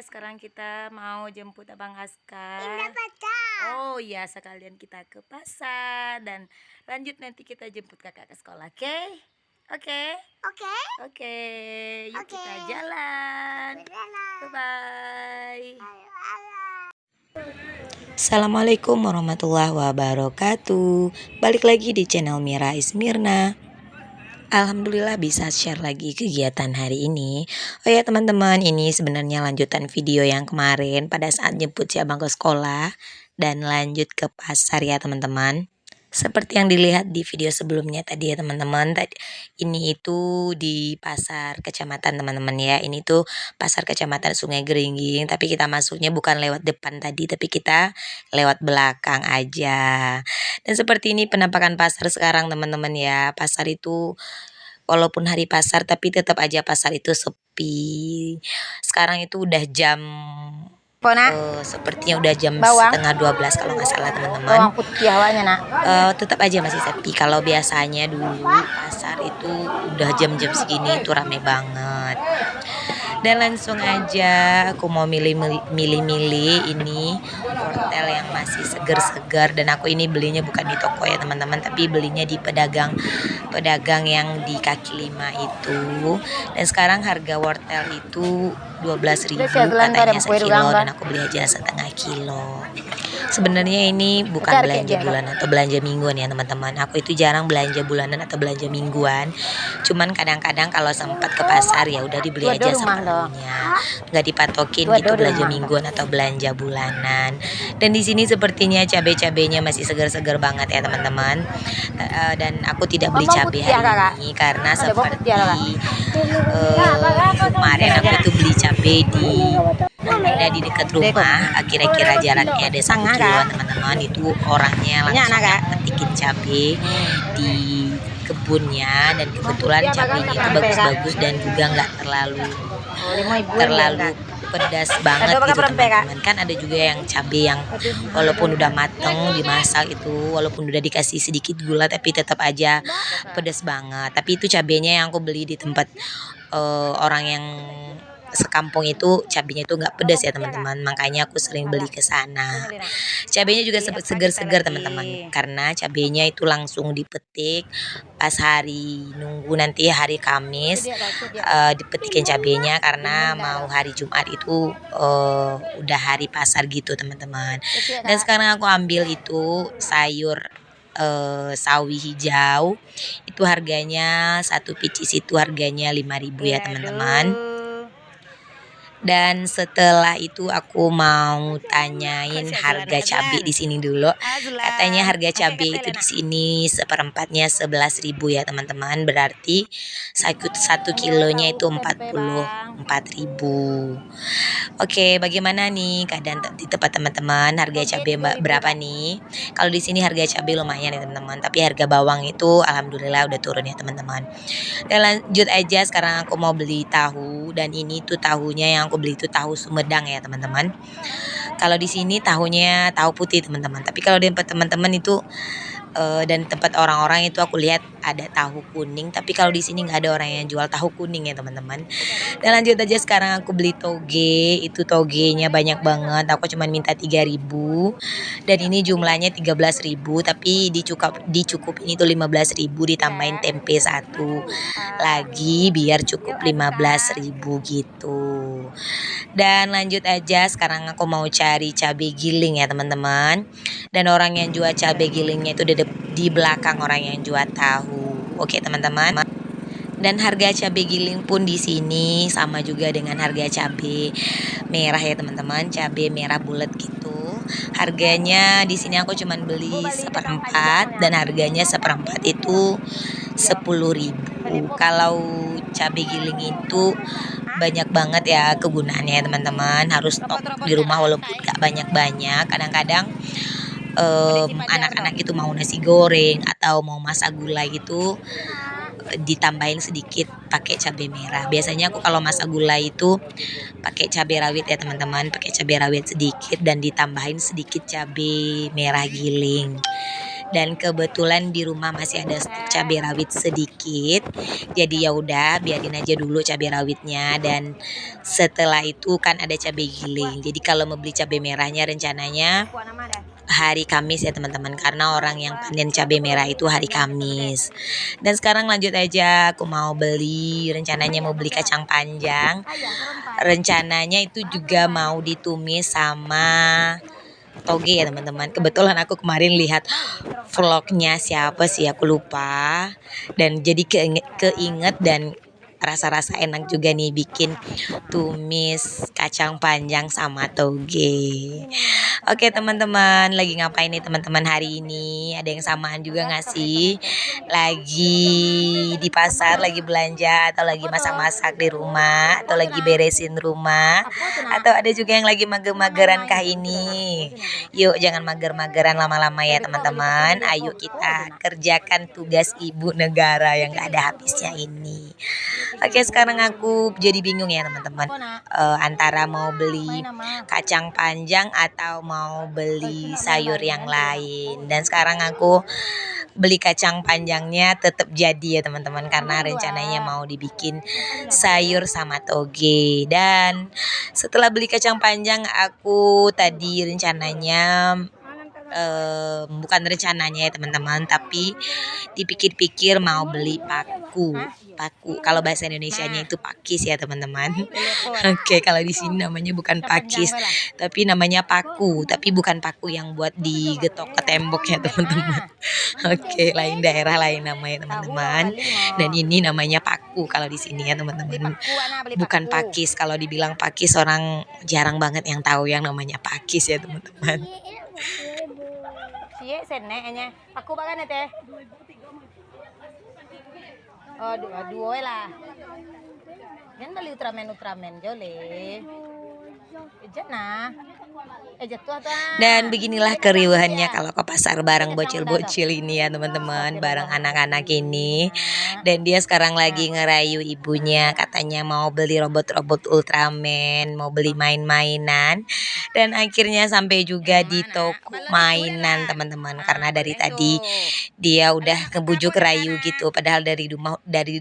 sekarang kita mau jemput Abang Aska. Indah pasar. Oh iya, sekalian kita ke pasar dan lanjut nanti kita jemput kakak ke sekolah, oke? Oke? Oke. Oke, yuk Oke. kita jalan. Berjalan. Bye-bye. Halo, halo. Assalamualaikum warahmatullahi wabarakatuh. Balik lagi di channel Mira Ismirna. Alhamdulillah bisa share lagi kegiatan hari ini. Oh ya teman-teman, ini sebenarnya lanjutan video yang kemarin pada saat jemput si abang ke sekolah dan lanjut ke pasar ya teman-teman. Seperti yang dilihat di video sebelumnya tadi ya teman-teman, ini itu di pasar kecamatan teman-teman ya. Ini tuh pasar kecamatan Sungai Geringging, tapi kita masuknya bukan lewat depan tadi, tapi kita lewat belakang aja. Dan seperti ini penampakan pasar sekarang teman-teman ya. Pasar itu walaupun hari pasar tapi tetap aja pasar itu sepi. Sekarang itu udah jam sepertinya udah jam setengah 12 kalau nggak salah teman-teman. Bawang putih awalnya nak. Tetap aja masih sepi. Kalau biasanya dulu pasar itu udah jam-jam segini itu rame banget. Dan langsung aja aku mau milih-milih ini wortel yang masih segar-segar, dan aku ini belinya bukan di toko ya teman-teman, tapi belinya di pedagang yang di kaki lima itu. Dan sekarang harga wortel itu 12.000 katanya sekilo, dan aku beli aja setengah kilo. Sebenarnya ini bukan belanja bulanan atau belanja mingguan ya teman-teman. Aku itu jarang belanja bulanan atau belanja mingguan. Cuman kadang-kadang kalau sempat ke pasar ya udah dibeli aja seperlunya. Nggak dipatokin gitu belanja mingguan atau belanja bulanan. Dan di sini sepertinya cabai-cabainya masih segar-segar banget ya teman-teman. Dan aku tidak beli cabai hari ini karena seperti kemarin aku itu beli cabai ada di dekat rumah, kira-kira jaraknya ada 1 kiloan teman-teman. Itu orangnya langsung petikin cabai di kebunnya, dan kebetulan cabainya itu bagus-bagus dan juga nggak terlalu pedas banget gitu teman-teman. Kan ada juga yang cabai yang walaupun udah mateng dimasak itu, walaupun udah dikasih sedikit gula tapi tetap aja pedas banget. Tapi itu cabainya yang aku beli di tempat orang yang sekampung itu, cabenya itu nggak pedas ya teman-teman, makanya aku sering beli ke sana. Cabenya juga segar-segar teman-teman, karena cabenya itu langsung dipetik pas nunggu nanti hari Kamis, dipetikin cabenya karena mau hari Jumat itu udah hari pasar gitu teman-teman. Dan sekarang aku ambil itu sayur sawi hijau, itu harganya 1 pieces itu harganya 5.000 ya teman-teman. Dan setelah itu aku mau tanyain harga cabai di sini dulu. Katanya harga cabai itu di sini seperempatnya 11.000 ya teman-teman. Berarti 1 kilonya itu 44.000. Oke, bagaimana nih keadaan di tempat teman-teman? Harga cabai berapa nih? Kalau di sini harga cabai lumayan ya teman-teman, tapi harga bawang itu alhamdulillah udah turun ya teman-teman. Dan lanjut aja, sekarang aku mau beli tahu, dan ini tuh tahunya yang aku beli itu tahu Sumedang ya teman-teman. Kalau di sini tahunya tahu putih teman-teman, tapi kalau di tempat teman-teman itu dan tempat orang-orang itu aku lihat ada tahu kuning, tapi kalau di sini nggak ada orang yang jual tahu kuning ya teman-teman. Dan lanjut aja, sekarang aku beli toge, itu togenya banyak banget, aku cuma minta 3.000 dan ini jumlahnya 13.000, tapi dicukupin itu 15.000 ditambahin tempe 1 lagi biar cukup 15.000 gitu. Dan lanjut aja, sekarang aku mau cari cabai giling ya teman-teman. Dan orang yang jual cabai gilingnya itu di belakang orang yang jual tahu. Oke teman-teman. Dan harga cabai giling pun di sini sama juga dengan harga cabai merah ya teman-teman, cabai merah bulat gitu. Harganya di sini aku cuman beli seperempat, dan harganya seperempat itu 10.000. Kalau cabai giling itu banyak banget ya kegunaannya teman-teman, harus stok di rumah walaupun gak banyak-banyak. Kadang-kadang anak-anak itu mau nasi goreng atau mau masak gulai gitu, ditambahin sedikit pakai cabai merah. Biasanya aku kalau masak gulai itu pakai cabai rawit ya teman-teman, pakai cabai rawit sedikit dan ditambahin sedikit cabai merah giling. dan kebetulan di rumah masih ada stok cabai rawit sedikit. Jadi ya udah biarin aja dulu cabai rawitnya, dan setelah itu kan ada cabai giling. Jadi kalau mau beli cabai merahnya rencananya hari Kamis ya teman-teman, karena orang yang panen cabai merah itu hari Kamis. Dan sekarang lanjut aja, aku mau beli, rencananya mau beli kacang panjang. Rencananya itu juga mau ditumis sama toge ya teman-teman. Kebetulan aku kemarin lihat vlognya siapa sih aku lupa, dan jadi keinget dan rasa-rasa enak juga nih bikin tumis kacang panjang sama toge. Oke teman-teman, lagi ngapain nih teman-teman hari ini? Ada yang samaan juga nggak sih? Lagi di pasar, lagi belanja, atau lagi masak-masak di rumah, atau lagi beresin rumah, atau ada juga yang lagi mager-mageran kah ini? Yuk jangan mager-mageran lama-lama ya teman-teman. Ayo kita kerjakan tugas ibu negara yang gak ada habisnya ini. Oke, sekarang aku jadi bingung ya teman-teman, antara mau beli kacang panjang atau mau beli sayur yang lain. Dan sekarang aku beli kacang panjangnya tetap jadi ya teman-teman, karena rencananya mau dibikin sayur sama toge. Dan setelah beli kacang panjang, aku tadi rencananya bukan rencananya ya teman-teman, tapi dipikir-pikir mau beli paku. Kalau bahasa Indonesianya itu pakis ya teman-teman. Oke, kalau di sini namanya bukan pakis, tapi namanya paku, tapi bukan paku yang buat digetok ke tembok ya teman-teman. Oke, lain daerah lain namanya teman-teman. Dan ini namanya paku kalau di sini ya teman-teman. Bukan pakis. Kalau dibilang pakis, orang jarang banget yang tahu yang namanya pakis ya teman-teman. Cie seneknya. Paku bagan teh. Oh, dua lah. Kan beli Ultraman jole. Ejana. Jatuh tuh. Dan beginilah keriuhannya kalau ke pasar bareng bocil-bocil ini ya teman-teman, bareng anak-anak ini. Dan dia sekarang lagi ngerayu ibunya, katanya mau beli robot-robot Ultraman, mau beli main-mainan. Dan akhirnya sampai juga di toko mainan teman-teman, karena dari tadi dia udah ngebujuk rayu gitu, padahal dari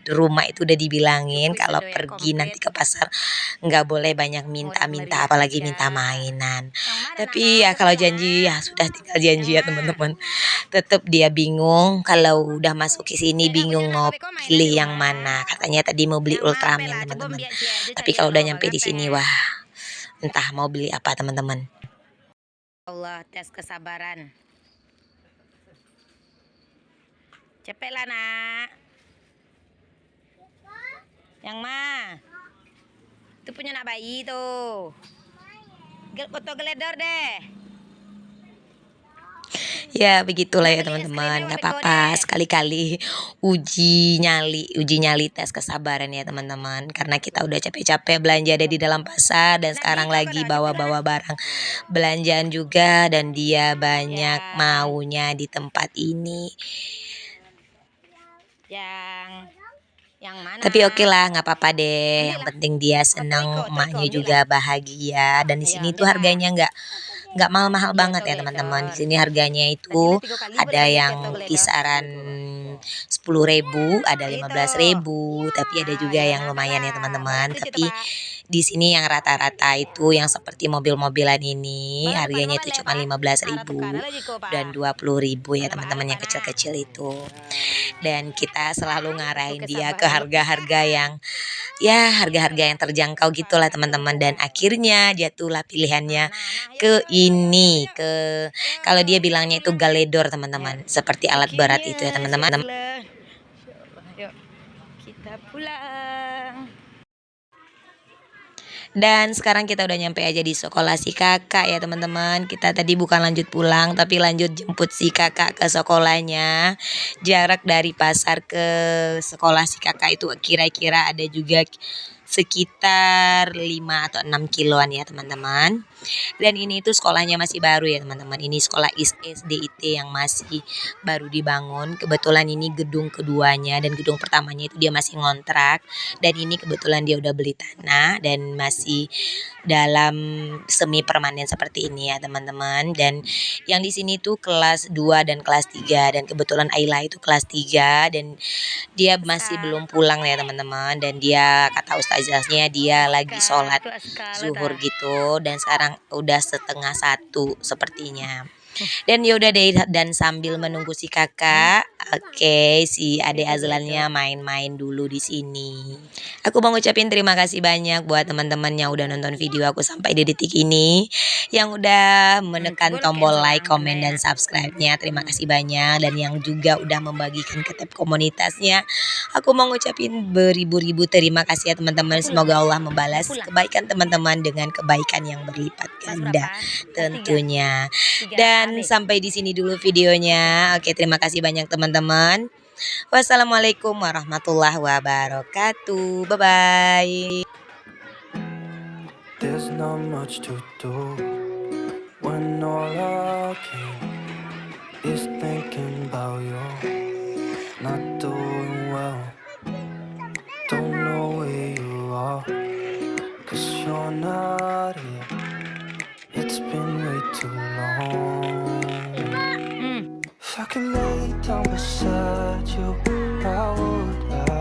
rumah itu udah dibilangin kalau pergi nanti ke pasar nggak boleh banyak minta-minta, apalagi minta mainan. Tapi ya kalau janji ya sudah tinggal janji ya teman-teman. Tetap dia bingung kalau udah masuk ke sini, bingung mau pilih yang mana. Katanya tadi mau beli Ultraman teman-teman. Tapi kalau udah nyampe di sini, wah, entah mau beli apa teman-teman. Allah, tes kesabaran. Cepet lah nak. Yang mah? Itu punya nak bayi tuh. Foto geledor deh. Ya begitulah ya teman-teman, gak apa-apa, sekali-kali uji nyali tes kesabaran ya teman-teman, karena kita udah capek-capek belanja ada di dalam pasar, dan sekarang lagi bawa-bawa barang belanjaan juga, dan dia banyak maunya di tempat ini. Yang mana? Tapi oke lah, nggak apa-apa deh. Yang penting dia senang, emaknya juga bahagia. Dan di sini tuh harganya nggak mahal-mahal banget ya teman-teman. Di sini harganya itu ada yang kisaran 10.000, ada 15.000, tapi ada juga yang lumayan ya teman-teman. Tapi di sini yang rata-rata itu yang seperti mobil-mobilan ini harganya itu cuma 15.000 dan 20.000 ya teman-teman, yang kecil-kecil itu. Dan kita selalu ngarahin dia ke harga-harga yang harga-harga yang terjangkau gitulah teman-teman. Dan akhirnya jatuhlah pilihannya ke ini, kalau dia bilangnya itu galedor teman-teman, seperti alat berat itu ya teman-teman. Yuk, kita pulang. Dan sekarang kita udah nyampe aja di sekolah si kakak ya teman-teman. Kita tadi bukan lanjut pulang, tapi lanjut jemput si kakak ke sekolahnya. Jarak dari pasar ke sekolah si kakak itu kira-kira ada juga sekitar 5 atau 6 kiloan ya teman-teman. Dan ini tuh sekolahnya masih baru ya teman-teman. Ini sekolah SDIT yang masih baru dibangun. Kebetulan ini gedung keduanya dan gedung pertamanya itu dia masih ngontrak. Dan ini kebetulan dia udah beli tanah dan masih dalam semi permanen seperti ini ya teman-teman. Dan yang di sini tuh kelas 2 dan kelas 3 dan kebetulan Ayla itu kelas 3 dan dia masih belum pulang ya teman-teman. Dan dia kata ustazahnya dia lagi sholat zuhur gitu dan sekarang udah setengah 1 sepertinya. Dan yaudah deh dan sambil menunggu si kakak, oke, si Ade Azlannya main-main dulu di sini. Aku mau ngucapin terima kasih banyak buat teman-teman yang udah nonton video aku sampai di detik ini, yang udah menekan tombol like, komen, dan subscribe-nya. Terima kasih banyak dan yang juga udah membagikan ke tab komunitasnya. Aku mau ngucapin beribu-ribu terima kasih ya teman-teman. Semoga Allah membalas kebaikan teman-teman dengan kebaikan yang berlipat ganda tentunya. Dan sampai di sini dulu videonya. Oke, terima kasih banyak teman-teman. Wassalamualaikum warahmatullahi wabarakatuh. Bye bye. There's not much to do when all I can is thinking about you. Not doing well, don't know where you are, 'cause you're not here. It's been way too long. If I could lay down beside you, I would.